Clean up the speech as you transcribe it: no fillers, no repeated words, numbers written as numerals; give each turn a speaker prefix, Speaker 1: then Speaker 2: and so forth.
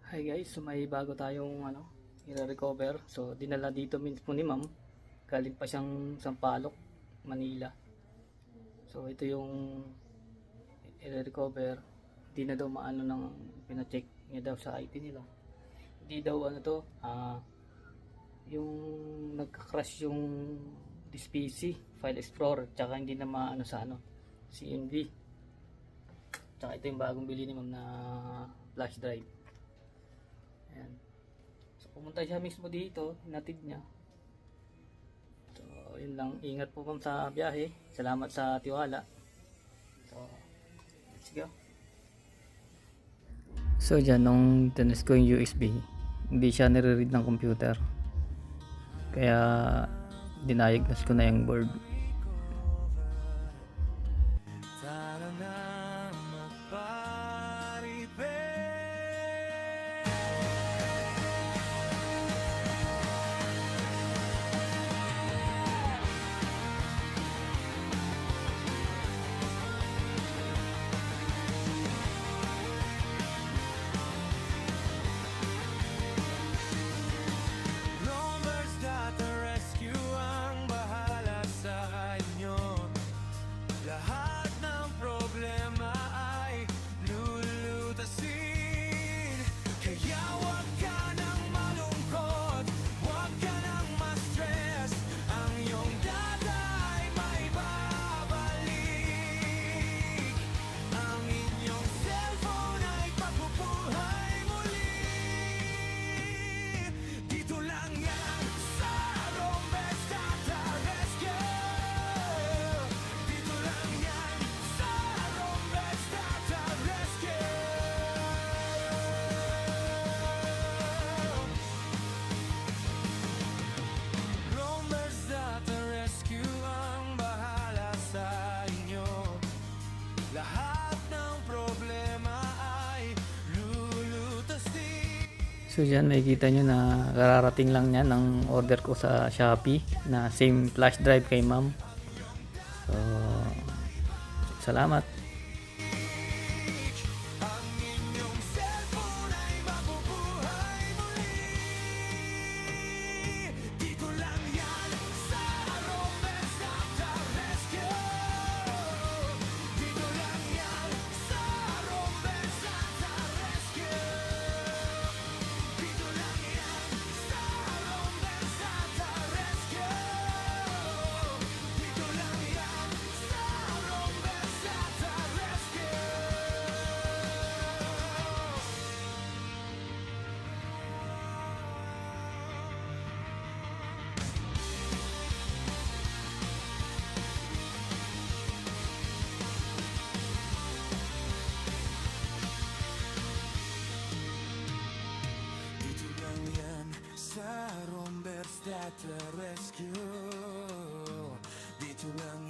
Speaker 1: Hi guys, so may bago tayong i-recover. So dinala dito mismo ni ma'am. Galing pa siyang Sampaloc, Manila. So ito yung i-recover. Hindi na daw maano ng pina-check niya daw sa IT nila. Hindi daw yung nagka-crash yung this PC, File Explorer, tsaka hindi na maano sa CMD. Tsaka ito yung bagong bili ni ma'am na flash drive. Ayan. So pumunta siya mismo dito, natid niya. So yun lang, ingat po ma'am sa biyahe. Salamat sa tiwala. So let's go. So dyan, nung tinis ko yung USB, hindi siya nire-read ng computer. Kaya diniagnose ko na yung board.
Speaker 2: Tara na magpa-repair. Roamers got the rescue ang bahala sa inyo. Lahat ng problema ay lulutasin. Kaya huwag ka nang malungkot, huwag ka nang ma-stress. Ang iyong data ay may babalik. Ang inyong cellphone ay pagbubuhay muli. Dito lang yan sa Rombes Data Rescue. Dito lang yan sa Rombes Data Rescue. Rombes Data Rescue ang bahala sa inyo. Lahat ng problema ay lulutasin.
Speaker 1: So dyan makikita nyo na kararating lang niya ng order ko sa Shopee na same flash drive kay ma'am. So salamat.
Speaker 2: Ang inyong cellphone ay mabubuhay muli. Dito lang yan sa Rombes Data Rescue. Dito lang yan sa Rombes Data Rescue. Dito lang yan sa Rombes Data Rescue. Dito lang yan sa Rombes Data Rescue. Dito lang yan sa Rombes Data Rescue. Dito lang